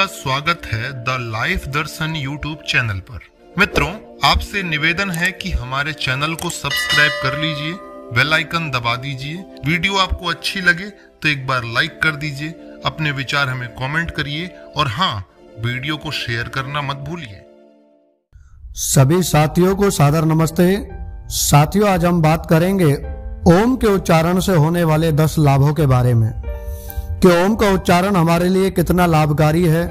का स्वागत है the life Darshan YouTube channel पर। मित्रों, आपसे निवेदन है कि हमारे चैनल को सब्सक्राइब कर लीजिए, बेल आइकन दबा दीजिए। वीडियो आपको अच्छी लगे तो एक बार लाइक कर दीजिए, अपने विचार हमें कमेंट करिए और हाँ, वीडियो को शेयर करना मत भूलिए। सभी साथियों को सादर नमस्ते। साथियों, आज हम बात करेंगे ओम के उच्चारण से होने वाले 10 लाभों के बारे में कि ओम का उच्चारण हमारे लिए कितना लाभकारी है,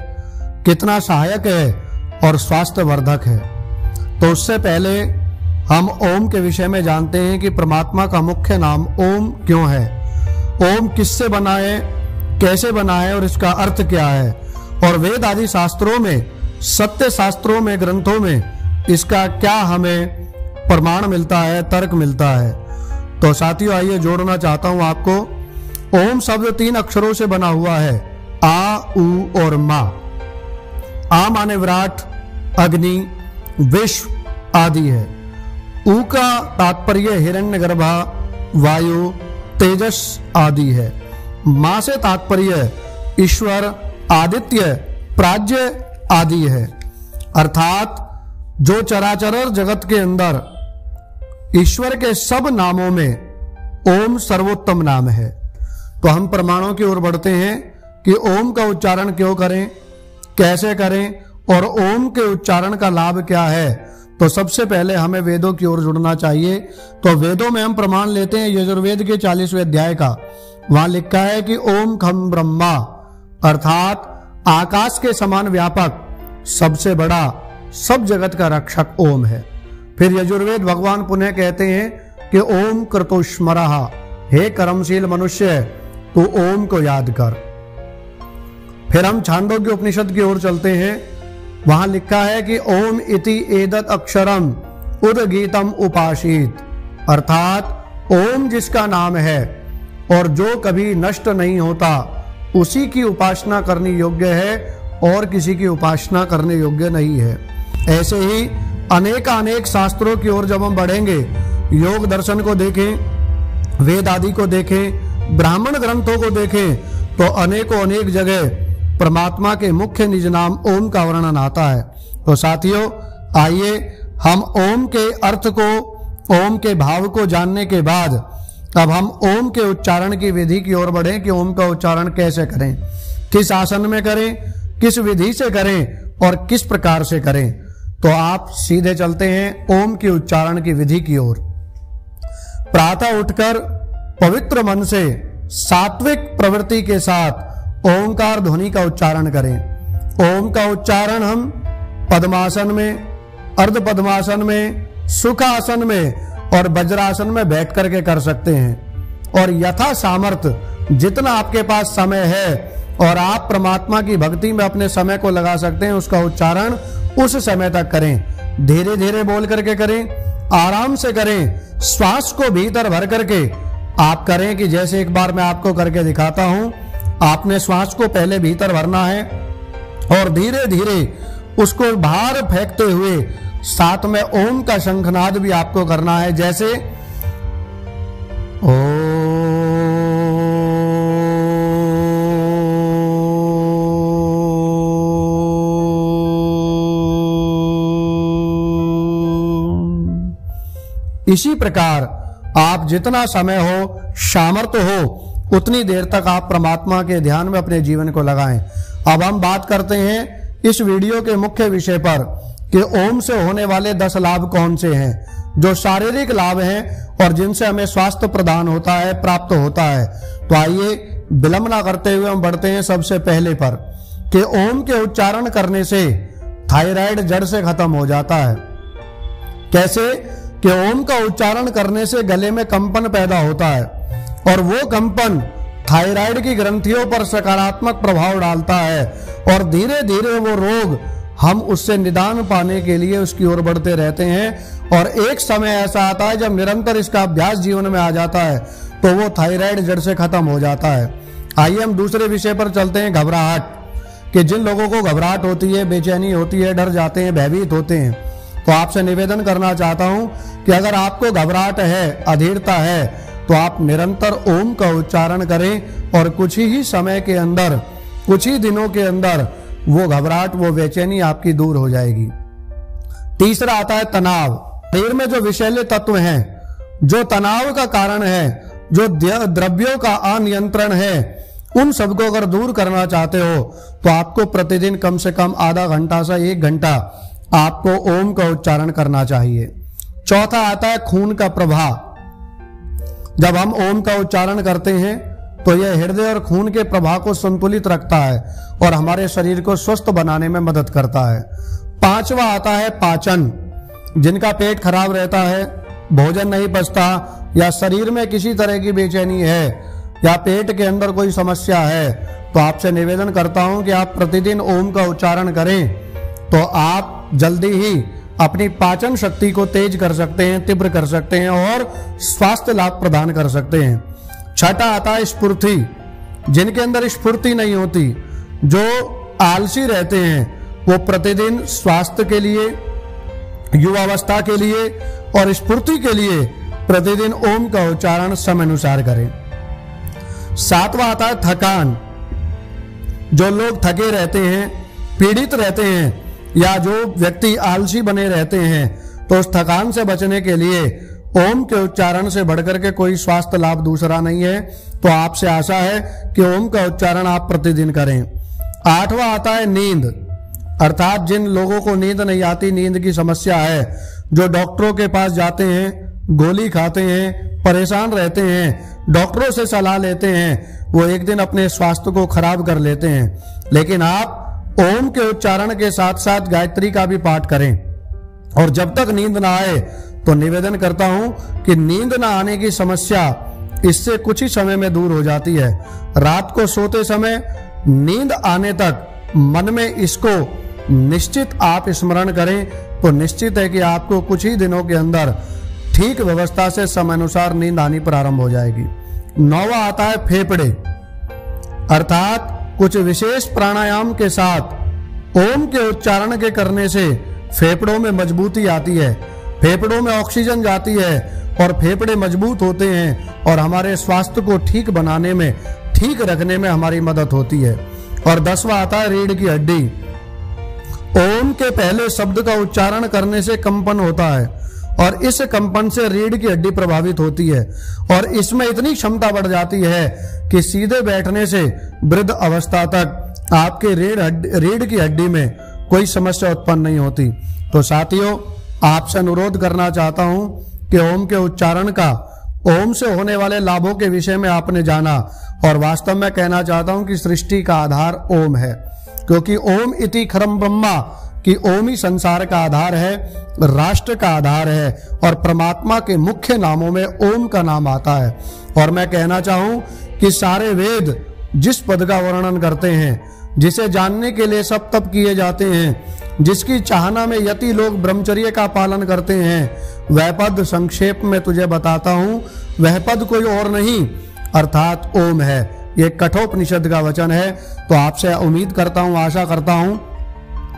कितना सहायक है और स्वास्थ्य वर्धक है। तो उससे पहले हम ओम के विषय में जानते हैं कि परमात्मा का मुख्य नाम ओम क्यों है, ओम किससे बना है, कैसे बना है और इसका अर्थ क्या है, और वेद आदि शास्त्रों में, सत्य शास्त्रों में, ग्रंथों में इसका क्या हमें प्रमाण मिलता है, तर्क मिलता है। तो साथियों, आइए जोड़ना चाहता हूं आपको। ओम शब्द 3 अक्षरों से बना हुआ है, आ, उ और मा। आ माने विराट, अग्नि, विश्व आदि है। उ का तात्पर्य हिरण्यगर्भा, वायु, तेजस आदि है। मा से तात्पर्य ईश्वर, आदित्य, प्राज्य आदि है। अर्थात जो चराचर जगत के अंदर ईश्वर के सब नामों में ओम सर्वोत्तम नाम है। तो हम प्रमाणों की ओर बढ़ते हैं कि ओम का उच्चारण क्यों करें, कैसे करें और ओम के उच्चारण का लाभ क्या है। तो सबसे पहले हमें वेदों की ओर जुड़ना चाहिए। तो वेदों में हम प्रमाण लेते हैं यजुर्वेद के 40वें अध्याय का। वहां लिखा है कि ओम खम ब्रह्मा, अर्थात आकाश के समान व्यापक, सबसे बड़ा, सब जगत का रक्षक ओम है। फिर यजुर्वेद भगवान पुनः कहते हैं कि ओम क्रतुष्मरः, हे कर्मशील मनुष्य, तू ओम को याद कर। फिर हम छांदोग्य उपनिषद की ओर चलते हैं। वहां लिखा है कि ओम इति एदत् अक्षरम उदगीतम उपासीत, अर्थात ओम जिसका नाम है और जो कभी नष्ट नहीं होता, उसी की उपासना करनी योग्य है और किसी की उपासना करने योग्य नहीं है। ऐसे ही अनेक शास्त्रों की ओर जब हम बढ़ेंगे, योग दर्शन को देखें, वेद आदि को देखें, ब्राह्मण ग्रंथों को देखें, तो अनेक जगह परमात्मा के मुख्य निज नाम ओम का वर्णन आता है। तो साथियों, आइए हम ओम के अर्थ को, ओम के भाव को जानने के बाद अब हम ओम के उच्चारण की विधि की ओर बढ़ें कि ओम का उच्चारण कैसे करें, किस आसन में करें, किस विधि से करें और किस प्रकार से करें। तो आप सीधे चलते हैं ओम के उच्चारण की विधि की ओर। प्रातः उठकर पवित्र मन से सात्विक प्रवृत्ति के साथ ओंकार ध्वनि का उच्चारण करें। ओम का उच्चारण हम पद्मासन में, अर्ध पद्मासन में, सुखासन में और वज्रासन में बैठ करके कर सकते हैं। और यथा सामर्थ्य, जितना आपके पास समय है और आप परमात्मा की भक्ति में अपने समय को लगा सकते हैं, उसका उच्चारण उस समय तक करें। धीरे धीरे बोल करके करें, आराम से करें, श्वास को भीतर भर करके आप करें कि जैसे एक बार मैं आपको करके दिखाता हूं। आपने श्वास को पहले भीतर भरना है और धीरे धीरे उसको बाहर फेंकते हुए साथ में ओम का शंखनाद भी आपको करना है, जैसे ओम। इसी प्रकार आप जितना समय हो, सामर्थ्य हो, उतनी देर तक आप परमात्मा के ध्यान में अपने जीवन को लगाएं। अब हम बात करते हैं इस वीडियो के मुख्य विषय पर कि ओम से होने वाले 10 लाभ कौन से हैं, जो शारीरिक लाभ हैं और जिनसे हमें स्वास्थ्य प्रदान होता है, प्राप्त होता है। तो आइए विलंब ना करते हुए हम बढ़ते हैं सबसे पहले पर कि ओम के उच्चारण करने से थायराइड जड़ से खत्म हो जाता है। कैसे कि ओम का उच्चारण करने से गले में कंपन पैदा होता है और वो कंपन थायराइड की ग्रंथियों पर सकारात्मक प्रभाव डालता है और धीरे धीरे वो रोग हम उससे निदान पाने के लिए उसकी ओर बढ़ते रहते हैं। और एक समय ऐसा आता है जब निरंतर इसका अभ्यास जीवन में आ जाता है तो वो थायराइड जड़ से खत्म हो जाता है। आइए हम दूसरे विषय पर चलते हैं, घबराहट। कि जिन लोगों को घबराहट होती है, बेचैनी होती है, डर जाते हैं, भयभीत होते हैं, तो आपसे निवेदन करना चाहता हूं कि अगर आपको घबराहट है, अधीरता है, तो आप निरंतर ओम का उच्चारण करें और कुछ ही समय के अंदर, कुछ ही दिनों के अंदर वो घबराहट, वो बेचैनी आपकी दूर हो जाएगी। तीसरा आता है तनाव। शरीर में जो विषैले तत्व हैं, जो तनाव का कारण है, जो द्रव्यों का अनियंत्रण है, उन सबको अगर दूर करना चाहते हो तो आपको प्रतिदिन कम से कम आधा घंटा से 1 घंटा आपको ओम का उच्चारण करना चाहिए। चौथा आता है खून का प्रवाह। जब हम ओम का उच्चारण करते हैं तो यह हृदय और खून के प्रवाह को संतुलित रखता है और हमारे शरीर को स्वस्थ बनाने में मदद करता है। पांचवा आता है पाचन। जिनका पेट खराब रहता है, भोजन नहीं पचता, या शरीर में किसी तरह की बेचैनी है, या पेट के अंदर कोई समस्या है, तो आपसे निवेदन करता हूं कि आप प्रतिदिन ओम का उच्चारण करें तो आप जल्दी ही अपनी पाचन शक्ति को तेज कर सकते हैं, तीव्र कर सकते हैं और स्वास्थ्य लाभ प्रदान कर सकते हैं। छठा आता है स्फूर्ति। जिनके अंदर स्फूर्ति नहीं होती, जो आलसी रहते हैं, वो प्रतिदिन स्वास्थ्य के लिए, युवावस्था के लिए और स्फूर्ति के लिए प्रतिदिन ओम का उच्चारण समय अनुसार करें। सातवां आता है थकान। जो लोग थके रहते हैं, पीड़ित रहते हैं, या जो व्यक्ति आलसी बने रहते हैं, तो उस थकान से बचने के लिए ओम के उच्चारण से बढ़कर के कोई स्वास्थ्य लाभ दूसरा नहीं है। तो आपसे आशा है कि ओम का उच्चारण आप प्रतिदिन करें। आठवां आता है नींद। अर्थात जिन लोगों को नींद नहीं आती, नींद की समस्या है, जो डॉक्टरों के पास जाते हैं, गोली खाते हैं, परेशान रहते हैं, डॉक्टरों से सलाह लेते हैं, वो एक दिन अपने स्वास्थ्य को खराब कर लेते हैं। लेकिन आप ओम के उच्चारण के साथ साथ गायत्री का भी पाठ करें, और जब तक नींद ना आए तो निवेदन करता हूं कि नींद ना आने की समस्या इससे कुछ ही समय में दूर हो जाती है। रात को सोते समय नींद आने तक मन में इसको निश्चित आप स्मरण करें तो निश्चित है कि आपको कुछ ही दिनों के अंदर ठीक व्यवस्था से समय अनुसार नींद आनी प्रारंभ हो जाएगी। 9वां आता है फेफड़े। अर्थात कुछ विशेष प्राणायाम के साथ ओम के उच्चारण के करने से फेफड़ों में मजबूती आती है, फेफड़ों में ऑक्सीजन जाती है और फेफड़े मजबूत होते हैं और हमारे स्वास्थ्य को ठीक बनाने में, ठीक रखने में हमारी मदद होती है। और 10वां आता है रीढ़ की हड्डी। ओम के पहले शब्द का उच्चारण करने से कंपन होता है और इस कंपन से रीढ़ की हड्डी प्रभावित होती है और इसमें इतनी क्षमता बढ़ जाती है कि सीधे बैठने से वृद्ध अवस्था तक आपके रीढ़ की हड्डी में कोई समस्या उत्पन्न नहीं होती। तो साथियों, आपसे अनुरोध करना चाहता हूं कि ओम के उच्चारण का, ओम से होने वाले लाभों के विषय में आपने जाना, और वास्तव में कहना चाहता हूं कि सृष्टि का आधार ओम है, क्योंकि ओम इति खरम ब्रह्मा, कि ओम ही संसार का आधार है, राष्ट्र का आधार है, और परमात्मा के मुख्य नामों में ओम का नाम आता है। और मैं कहना चाहूं कि सारे वेद जिस पद का वर्णन करते हैं, जिसे जानने के लिए सब तप किए जाते हैं, जिसकी चाहना में यति लोग ब्रह्मचर्य का पालन करते हैं, वह पद संक्षेप में तुझे बताता हूं। वह पद कोई और नहीं अर्थात ओम है। ये कठोपनिषद का वचन है। तो आपसे उम्मीद करता हूं, आशा करता हूं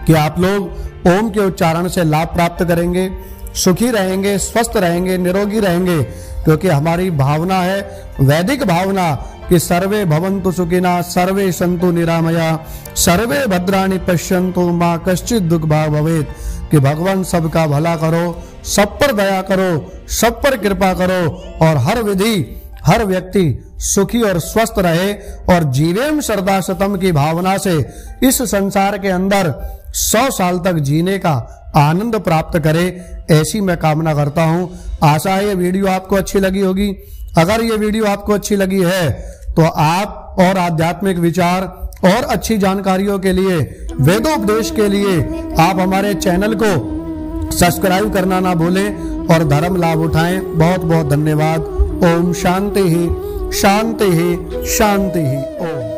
कि आप लोग ओम के उच्चारण से लाभ प्राप्त करेंगे, सुखी रहेंगे, स्वस्थ रहेंगे, निरोगी रहेंगे, क्योंकि हमारी भावना है, वैदिक भावना, कि सर्वे भवन्तु सुखिनः, सर्वे सन्तु निरामया, सर्वे भद्राणि पश्यन्तु मा कश्चित् दुःख भाग् भवेत्। कि भगवान सबका भला करो, सब पर दया करो, सब पर कृपा करो और हर विधि, हर व्यक्ति सुखी और स्वस्थ रहे और जीवेम शरदा शतम की भावना से इस संसार के अंदर 100 साल तक जीने का आनंद प्राप्त करे, ऐसी मैं कामना करता हूं। आशा है ये वीडियो आपको अच्छी लगी होगी। अगर ये वीडियो आपको अच्छी लगी है तो आप और आध्यात्मिक विचार और अच्छी जानकारियों के लिए, वेदोपदेश के लिए आप हमारे चैनल को सब्सक्राइब करना ना भूलें और धर्म लाभ उठाएं। बहुत बहुत धन्यवाद। ओम शांति ही शांति ही शांति ही। ओम।